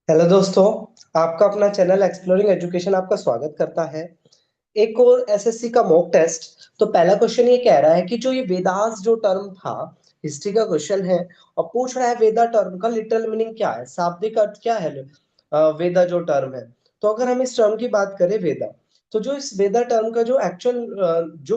Hello दोस्तों। आपका अपना चैनल एक्सप्लोरिंग एजुकेशन आपका स्वागत करता है। एक और एसएससी का मॉक टेस्ट। तो पहला क्वेश्चन ये कह रहा है कि जो ये वेदास जो टर्म था, हिस्ट्री का क्वेश्चन है और पूछ रहा है वेदा टर्म का लिटरल मीनिंग क्या है, शाब्दिक अर्थ क्या है। वेदा जो टर्म है, तो अगर हम इस टर्म की बात करें वेदा, तो जो इस वेदा टर्म का जो एक्चुअल जो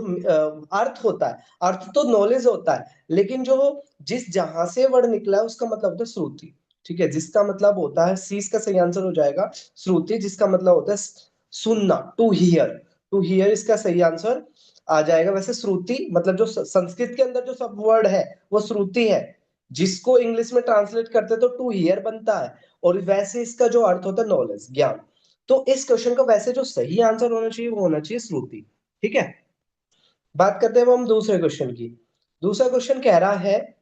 अर्थ होता है, अर्थ तो नॉलेज होता है, लेकिन जो जिस जहां से वर्ड निकला है उसका मतलब होता है श्रुति। ठीक है, जिसका मतलब होता है सी, इसका सही आंसर हो जाएगा श्रुति, जिसका मतलब होता है सुनना, टू हियर। टू हियर इसका सही आंसर आ जाएगा। वैसे श्रुति मतलब जो संस्कृत के अंदर जो सब वर्ड है वो श्रुति है, जिसको इंग्लिश में ट्रांसलेट करते तो टू हियर बनता है। और वैसे इसका जो अर्थ होता है नॉलेज, ज्ञान। तो इस क्वेश्चन का वैसे जो सही आंसर होना चाहिए वो होना चाहिए श्रुति। ठीक है, बात करते हैं अब हम दूसरे क्वेश्चन की। दूसरा क्वेश्चन कह रहा है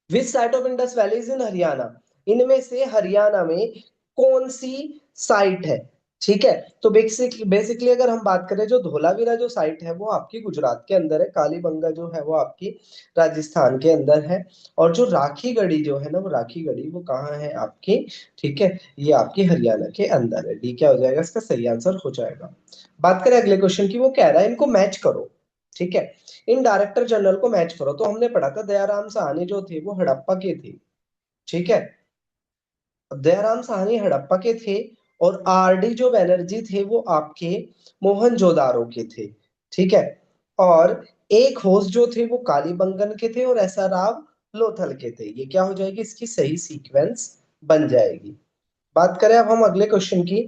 विच site of Indus valley is in Haryana. इनमें से हरियाणा में कौन सी साइट है। ठीक है, तो बेसिकली अगर हम बात करें, जो धोलावीरा जो साइट है वो आपकी गुजरात के अंदर है, कालीबंगा जो है वो आपकी राजस्थान के अंदर है, और जो राखी गढ़ी जो है ना, वो राखी गढ़ी वो कहाँ है आपकी। ठीक है, ये आपकी हरियाणा के अंदर है। डी क्या हो जाएगा, इसका सही आंसर हो जाएगा। बात करें अगले क्वेश्चन की, वो कह रहा है इनको मैच करो। ठीक है, इन डायरेक्टर जनरल को मैच करो। तो हमने पढ़ा था दयाराम साहनी जो थे वो हड़प्पा के थे। ठीक है, दयाराम साहनी हड़प्पा के थे, और आरडी जो बैनर्जी थे वो आपके मोहनजोदारो के थे। ठीक है, और एक होस्ट जो थे वो कालीबंगन के थे, और एसआर राव लोथल के थे। ये क्या हो जाएगी, इसकी सही सीक्वेंस बन जाएगी। बात करें अब हम अगले क्वेश्चन की।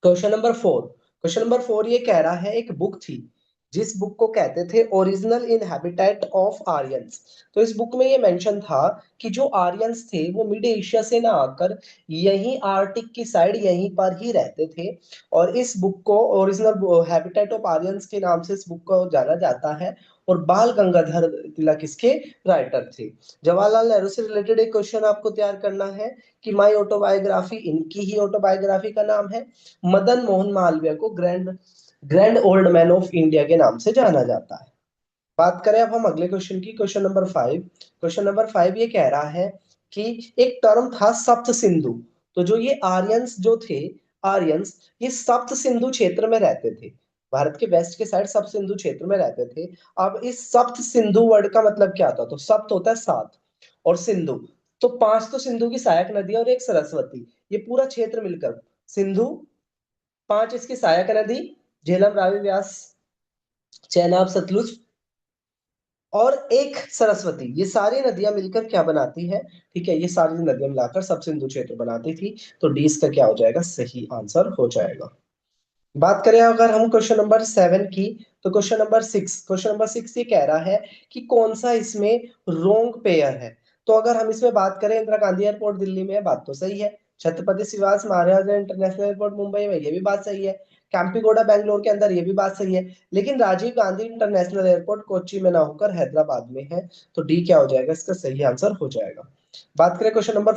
क्वेश्चन नंबर 4 ये कह रहा है एक बुक थी जिस बुक को कहते थे original in habitat of Aryans. तो इस बुक में ये मेंशन था कि जो आर्यंस थे वो मिड एशिया से ना आकर यहीं आर्टिक की साइड यहीं पर ही रहते थे। और इस बुक को ओरिजिनल हैबिटेट ऑफ आर्यंस के नाम से इस बुक को जाना जाता है। और बाल गंगाधर तिलक इसके राइटर थे। जवाहरलाल नेहरू से रिलेटेड एक क्वेश्चन आपको तैयार करना है कि माई ऑटोबायोग्राफी, इनकी ही ऑटोबायोग्राफी का नाम है। मदन मोहन मालवीय को grand grand old man of India के नाम से जाना जाता है। बात करें अब हम अगले क्वेश्चन की, क्वेश्चन नंबर 5 ये कह रहा है कि एक टर्म था सप्त सिंधु। तो जो ये आर्यंस जो थे, आर्यंस ये सप्त सिंधु क्षेत्र में रहते थे। भारत के वेस्ट के साइड सप्त सिंधु क्षेत्र में रहते थे। अब इस सप्त सिंधु वर्ड का मतलब क्या था, तो सप्त होता है सात, और सिंधु, तो पांच तो सिंधु की सहायक नदी और एक सरस्वती, ये पूरा क्षेत्र मिलकर सिंधु। पांच इसकी सहायक नदी, झेलम, रावी, व्यास, चेनाब, सतलुज, और एक सरस्वती, ये सारी नदियां मिलकर क्या बनाती है। ठीक है, ये सारी नदियां मिलाकर सब सिंधु क्षेत्र बनाती थी। तो डी इसका क्या हो जाएगा, सही आंसर हो जाएगा। बात करें अगर हम क्वेश्चन नंबर 7 की, तो क्वेश्चन नंबर 6 ये कह रहा है कि कौन सा इसमें रोंग पेयर है। तो अगर हम इसमें बात करें, इंदिरा गांधी एयरपोर्ट दिल्ली में है, बात तो सही है। छत्रपति शिवाजी महाराज इंटरनेशनल एयरपोर्ट मुंबई में, ये भी बात सही है। कैंपीगोडा बेंगलोर के अंदर, ये भी बात सही है। लेकिन राजीव गांधी इंटरनेशनल एयरपोर्ट कोच्चि में ना होकर हैदराबाद में है। तो डी क्या हो जाएगा, इसका सही आंसर हो जाएगा। बात करें क्वेश्चन नंबर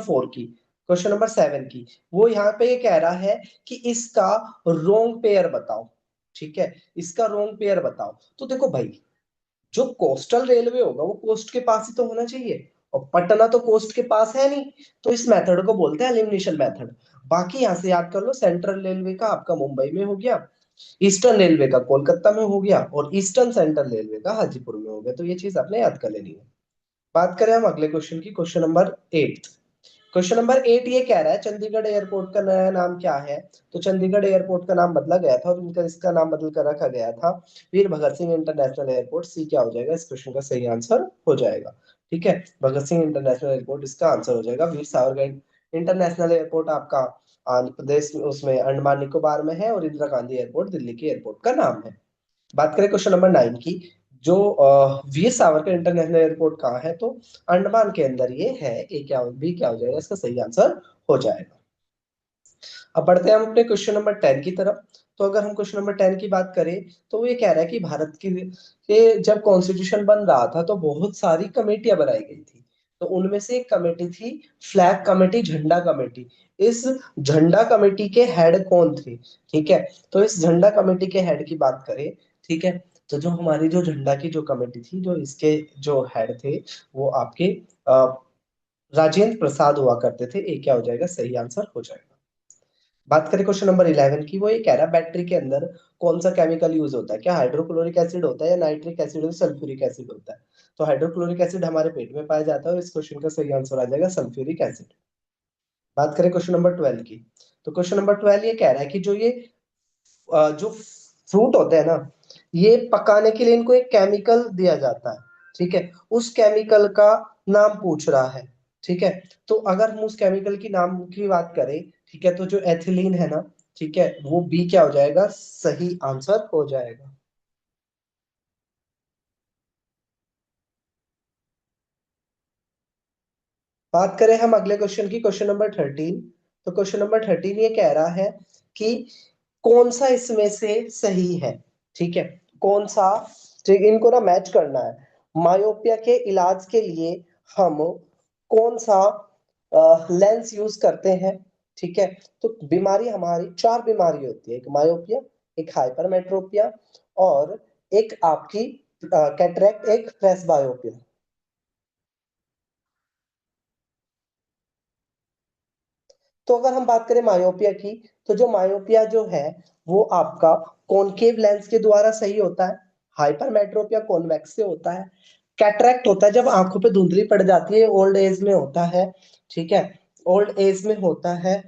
7 की, वो यहाँ पे ये कह रहा है कि इसका रोंग पेयर बताओ। ठीक है, इसका रोंग पेयर बताओ। तो देखो भाई, जो कोस्टल रेलवे होगा वो कोस्ट के पास ही तो होना चाहिए, और पटना तो कोस्ट के पास है नहीं। तो इस मेथड को बोलते हैं एलिमिनेशन मेथड। बाकी यहां से याद कर लो, सेंट्रल रेलवे का आपका मुंबई में हो गया, ईस्टर्न रेलवे का कोलकाता में हो गया, और ईस्टर्न सेंट्रल रेलवे का हाजीपुर में हो गया। तो ये चीज आपने याद कर लेनी है। बात करें हम अगले क्वेश्चन की, क्वेश्चन नंबर 8 ये कह रहा है चंडीगढ़ एयरपोर्ट का नया नाम क्या है। तो चंडीगढ़ एयरपोर्ट का नाम बदला गया था और इनका इसका नाम बदल कर रखा गया था वीर भगत सिंह इंटरनेशनल एयरपोर्ट। सी क्या हो जाएगा, इस क्वेश्चन का सही आंसर हो जाएगा। ठीक है, भगत सिंह इंटरनेशनल एयरपोर्ट इसका आंसर हो जाएगा। वीर सावरकर इंटरनेशनल एयरपोर्ट आपका आंध्र प्रदेश में, उसमें अंडमान निकोबार में है, और इंदिरा गांधी एयरपोर्ट दिल्ली के एयरपोर्ट का नाम है। बात करें क्वेश्चन नंबर 9 की, जो वीर सावरकर इंटरनेशनल एयरपोर्ट कहाँ है, तो अंडमान के अंदर ये है। ए क्या बी क्या हो जाएगा, इसका सही आंसर हो जाएगा। अब बढ़ते हैं हम अपने क्वेश्चन नंबर 10 की तरफ। तो अगर हम क्वेश्चन नंबर 10 की बात करें, तो वो ये कह रहा है कि भारत की के जब कॉन्स्टिट्यूशन बन रहा था तो बहुत सारी कमेटियां बनाई गई थी। तो उनमें से एक कमेटी थी फ्लैग कमेटी, झंडा कमेटी। इस झंडा कमेटी के हेड कौन थे। ठीक है, तो इस झंडा कमेटी के हेड की बात करें, ठीक है, तो जो हमारी जो झंडा की जो कमेटी थी, जो इसके जो हेड थे वो आपके राजेंद्र प्रसाद हुआ करते थे। ए क्या हो जाएगा, सही आंसर हो जाएगा। बात करें क्वेश्चन नंबर 11 की, वो ये कह रहा है बैटरी के अंदर कौन सा केमिकल यूज होता है, क्या हाइड्रोक्लोरिक एसिड होता है या नाइट्रिक एसिड और सल्फ्यूरिक एसिड होता है। तो हाइड्रोक्लोरिक एसिड हमारे पेट में पाया जाता है और इस क्वेश्चन का सही आंसर आ जाएगा सल्फ्यूरिक एसिड। बात करें क्वेश्चन नंबर 12 की, तो क्वेश्चन नंबर 12 ये कह रहा है कि जो ये जो फ्रूट होते हैं ना, ये पकाने के लिए इनको एक केमिकल दिया जाता है, ठीक है, उस केमिकल का नाम पूछ रहा है। ठीक है, तो अगर हम उस केमिकल की नाम की बात करें, ठीक है, तो जो एथिलीन है ना, ठीक है, वो बी क्या हो जाएगा, सही आंसर हो जाएगा। बात करें हम अगले क्वेश्चन की, क्वेश्चन नंबर 13, तो क्वेश्चन नंबर 13 ये कह रहा है कि कौन सा इसमें से सही है। ठीक है, कौन सा, ठीक, इनको ना मैच करना है। मायोपिया के इलाज के लिए हम कौन सा लेंस यूज करते हैं। ठीक है, तो बीमारी हमारी चार बीमारी होती है, एक मायोपिया, एक हाइपरमेट्रोपिया, और एक आपकी कैटरेक्ट, एक प्रेसबायोपिया। तो अगर हम बात करें मायोपिया की, तो जो मायोपिया जो है वो आपका कॉनकेव लेंस के द्वारा सही होता है। हाइपरमेट्रोपिया कॉन्वेक्स से होता है। कैटरेक्ट होता है जब आंखों पे धुंधली पड़ जाती है, ओल्ड एज में होता है। ठीक है, ओल्ड एज में होता है।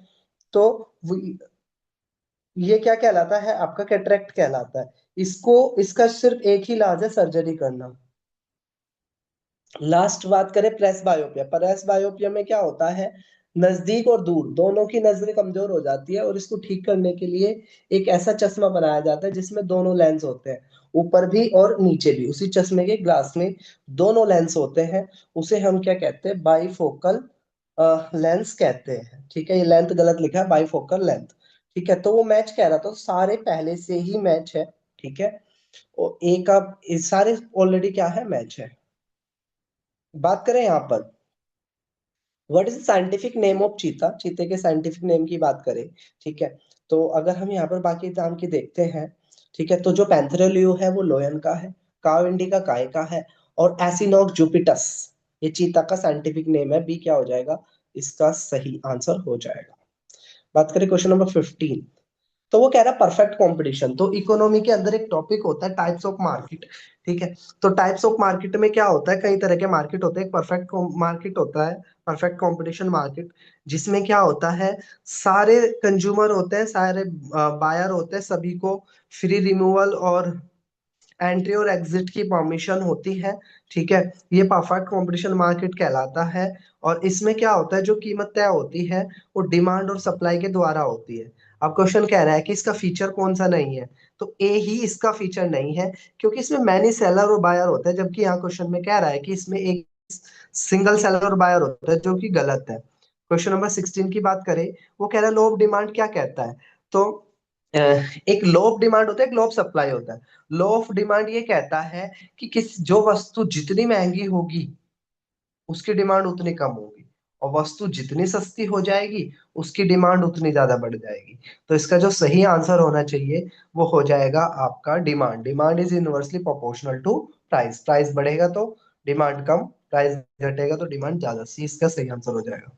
तो ये क्या कहलाता है, आपका कैटरेक्ट कहलाता है। इसको, इसका सिर्फ एक ही इलाज है, सर्जरी करना। लास्ट बात करें प्रेस बायोपिया, प्रेस बायोपिया में क्या होता है, नजदीक और दूर दोनों की नजरें कमजोर हो जाती है और इसको ठीक करने के लिए एक ऐसा चश्मा बनाया जाता है जिसमें दोनों लेंस होते हैं, ऊपर भी और नीचे भी, उसी चश्मे के ग्लास में दोनों लेंस होते हैं। उसे हम क्या कहते हैं, बाईफोकल लेंस कहते हैं। ठीक है, ये लेंथ गलत लिखा है, बाईफोकल लेंथ। ठीक है, तो वो मैच कह रहा था, सारे पहले से ही मैच है। ठीक है, और एक अब सारे ऑलरेडी क्या है, मैच है। बात करें यहाँ पर, what is scientific name of चीता, चीते के साइंटिफिक नेम की बात करें, ठीक है, तो अगर हम यहाँ पर बाकी नाम की देखते हैं, ठीक है, तो जो पैंथेरोलियो है वो लोयन का है, काव इंडिका काय का है, और एसिनोक जुपिटस ये चीता का साइंटिफिक नेम है। बी क्या हो जाएगा, इसका सही आंसर हो जाएगा। बात करें क्वेश्चन नंबर 15, तो वो कह रहा है परफेक्ट कंपटीशन। तो इकोनॉमी के अंदर एक टॉपिक होता है टाइप्स ऑफ मार्केट। ठीक है, तो टाइप्स ऑफ मार्केट में क्या होता है, कई तरह के मार्केट होते हैं। एक परफेक्ट मार्केट होता है, परफेक्ट कंपटीशन मार्केट, जिसमें क्या होता है, सारे कंज्यूमर होते हैं, सारे बायर होते हैं, सभी को फ्री रिमूवल और एंट्री और एग्जिट की परमिशन होती है। ठीक है, ये परफेक्ट कंपटीशन मार्केट कहलाता है। और इसमें क्या होता है, जो कीमत तय होती है वो डिमांड और सप्लाई के द्वारा होती है। अब क्वेश्चन कह रहा है कि इसका फीचर कौन सा नहीं है, तो ए ही इसका फीचर नहीं है, क्योंकि इसमें मैनी सेलर और बायर होता है, जबकि यहाँ क्वेश्चन में कह रहा है कि इसमें एक सिंगल सेलर और बायर होता है, जो कि गलत है। क्वेश्चन नंबर 16 की बात करें, वो कह रहा है लॉ ऑफ डिमांड क्या कहता है। तो एक लॉ ऑफ डिमांड होता है, एक लॉ ऑफ सप्लाई होता है। लॉ ऑफ डिमांड ये कहता है कि किस जो वस्तु जितनी महंगी होगी उसकी डिमांड उतनी कम होगी, और वस्तु जितनी सस्ती हो जाएगी उसकी डिमांड उतनी ज्यादा बढ़ जाएगी। तो इसका जो सही आंसर होना चाहिए वो हो जाएगा आपका demand. Demand is inversely proportional to price, price बढ़ेगा तो डिमांड कम, प्राइस घटेगा तो डिमांड ज्यादा। सी इसका सही आंसर हो जाएगा।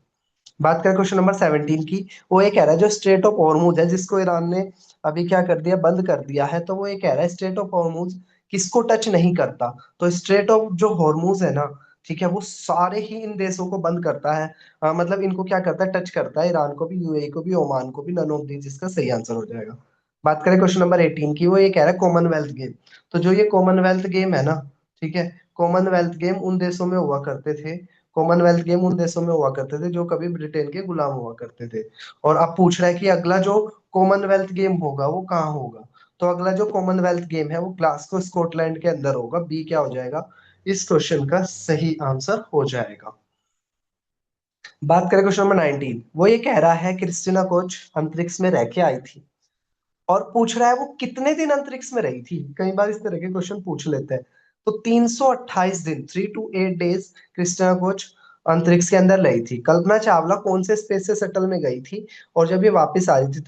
बात करें क्वेश्चन नंबर 17 की, वो ये कह रहा है जो स्ट्रेट ऑफ हॉर्मूज है, जिसको ईरान ने अभी क्या कर दिया, बंद कर दिया है, तो वो ये कह रहा है स्ट्रेट ऑफ हॉर्मूज किसको टच नहीं करता। तो स्ट्रेट ऑफ जो हॉर्मूज है ना, ठीक है, वो सारे ही इन देशों को बंद करता है। मतलब इनको क्या करता है, टच करता है, ईरान को भी, यूएई को भी, ओमान को भी, नन ऑफ दीज इसका सही आंसर हो जाएगा। बात करें क्वेश्चन नंबर 18 की, वो ये कह रहा है कॉमनवेल्थ गेम। तो जो ये कॉमनवेल्थ गेम है ना, ठीक है, कॉमनवेल्थ गेम उन देशों में हुआ करते थे, कॉमनवेल्थ गेम उन देशों में हुआ करते थे जो कभी ब्रिटेन के गुलाम हुआ करते थे। और अब पूछ रहा है कि अगला जो कॉमनवेल्थ गेम होगा वो कहाँ होगा। तो अगला जो कॉमनवेल्थ गेम है वो ग्लासगो स्कॉटलैंड के अंदर होगा। बी क्या हो जाएगा, इस क्वेश्चन का सही आंसर हो जाएगा। बात करें क्वेश्चन नंबर 19, वो ये कह रहा है क्रिस्टीना कोच अंतरिक्ष में रह के आई थी, और पूछ रहा है वो कितने दिन अंतरिक्ष में रही थी। कई बार इस तरह के क्वेश्चन पूछ लेते हैं। तो 328 दिन, 3 to 8 डेज क्रिस्टिना कोच अंतरिक्ष के अंदर रही थी। कल्पना चावला कौन से स्पेस से शटल में गई थी, और जब ये वापस आ रही थी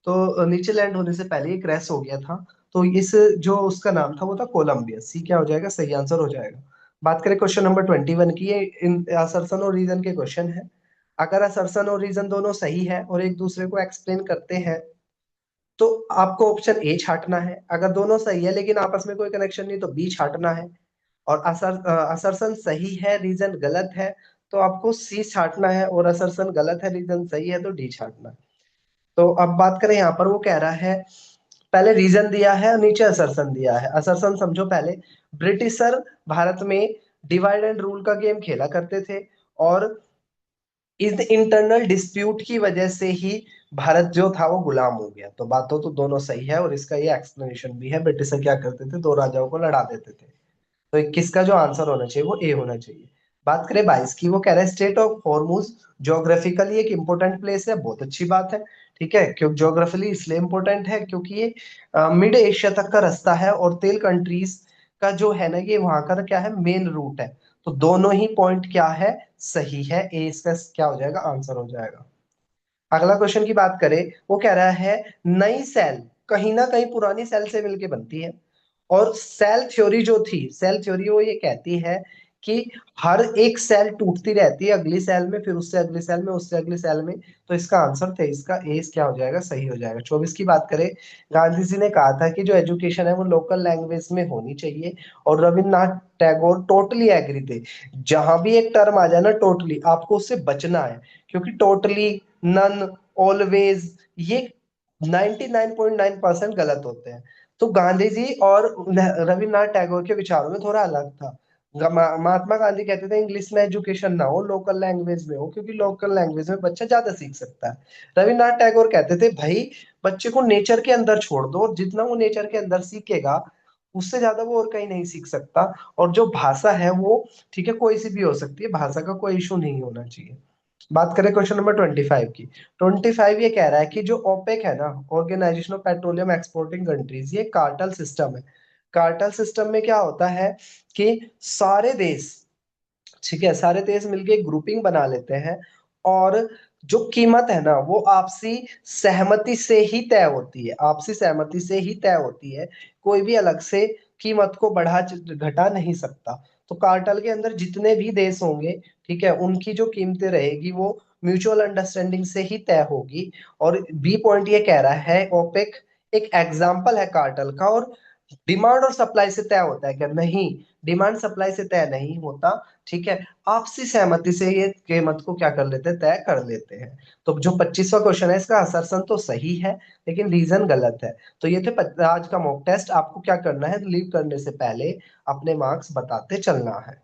तो नीचे लैंड होने से पहले ये क्रैश हो गया था। तो इस जो उसका नाम था वो था कोलंबिया। सी क्या हो जाएगा, सही आंसर हो जाएगा। बात करें क्वेश्चन नंबर 21 की, ये असर्शन और रीजन के क्वेश्चन है। अगर असर्शन और रीजन दोनों सही है और एक दूसरे को एक्सप्लेन करते हैं तो आपको ऑप्शन ए छांटना है। अगर दोनों सही है लेकिन आपस में कोई कनेक्शन नहीं तो बी छांटना है। और असर्शन सही है रीजन गलत है तो आपको सी छांटना है, और असर्शन गलत है रीजन सही है तो डी छांटना है। तो अब बात करें यहाँ पर, वो कह रहा है पहले रीजन दिया है और नीचे असर्शन दिया है। असर्शन समझो पहले, ब्रिटिशर भारत में डिवाइड एंड रूल का गेम खेला करते थे, और इस इंटरनल डिस्प्यूट की वजह से ही भारत जो था वो गुलाम हो गया। तो बातों तो दोनों सही है और इसका ये एक्सप्लेनेशन भी है। ब्रिटिशर क्या करते थे, दो राजाओं को लड़ा देते थे। तो 21 का जो आंसर होना चाहिए वो ए होना चाहिए। बात करें 22 की, वो कह रहा है स्टेट ऑफ हॉर्मुज ज्योग्राफिकली एक इंपॉर्टेंट प्लेस है। बहुत अच्छी बात है, ठीक है। क्योंकि ज्योग्राफिकली इसलिए इंपॉर्टेंट है क्योंकि ये मिड एशिया तक का रास्ता है, और तेल कंट्रीज का जो है ना, ये वहां का क्या है, मेन रूट है। तो दोनों ही पॉइंट क्या है, सही है। ए इसका क्या हो जाएगा, आंसर हो जाएगा। अगला क्वेश्चन की बात करें, वो कह रहा है नई सेल कहीं ना कहीं पुरानी सेल से मिलके बनती है। और सेल थ्योरी जो थी, सेल थ्योरी वो ये कहती है कि हर एक सेल टूटती रहती है अगली सेल में, फिर उससे अगली सेल में, उससे अगली सेल में। तो इसका आंसर 23 का ए क्या हो जाएगा, सही हो जाएगा। 24 की बात करें, गांधी जी ने कहा था कि जो एजुकेशन है वो लोकल लैंग्वेज में होनी चाहिए, और रविन्द्रनाथ टैगोर टोटली एग्री थे। जहां भी एक टर्म आ जाए ना टोटली, आपको उससे बचना है, क्योंकि टोटली, नन, ऑलवेज, ये 99.9% गलत होते हैं। तो गांधी जी और रविन्द्रनाथ टैगोर के विचारों में थोड़ा अलग था। महात्मा गांधी कहते थे इंग्लिश में एजुकेशन ना हो, लोकल लैंग्वेज में हो, क्योंकि लोकल लैंग्वेज में बच्चा ज्यादा सीख सकता है। रविन्द्रनाथ टैगोर कहते थे भाई बच्चे को नेचर के अंदर छोड़ दो, और जितना वो नेचर के अंदर सीखेगा उससे ज्यादा वो और कहीं नहीं सीख सकता। और जो भाषा है वो, ठीक है, कोई सी भी हो सकती है, भाषा का कोई इशू नहीं होना चाहिए। बात करें क्वेश्चन नंबर 25 की। 25 ये कह रहा है कि जो ओपेक है ना, organisation of petroleum exporting countries, ये कार्टेल सिस्टम है। कार्टेल सिस्टम में क्या होता है कि सारे देश, ठीक है, सारे देश मिलके एक ग्रुपिंग बना लेते हैं, और जो कीमत है ना वो आपसी सहमति से ही तय होती है, आपसी सहमति से ही तय होती है। कोई भी अलग से कीमत को बढ़ा घटा नहीं सकता। तो कार्टेल के अंदर जितने भी देश होंगे, ठीक है, उनकी जो कीमतें रहेगी वो म्यूचुअल अंडरस्टैंडिंग से ही तय होगी। और बी पॉइंट ये कह रहा है ओपेक एक एग्जाम्पल है कार्टेल का, और डिमांड और सप्लाई से तय होता है क्या, नहीं, डिमांड सप्लाई से तय नहीं होता, ठीक है। आपसी सहमति से ये कीमत को क्या कर लेते हैं, तय कर लेते हैं। तो जो 25वां क्वेश्चन है इसका असर्शन तो सही है लेकिन रीजन गलत है। तो ये थे आज का मॉक टेस्ट। आपको क्या करना है, लीव करने से पहले अपने मार्क्स बताते चलना है।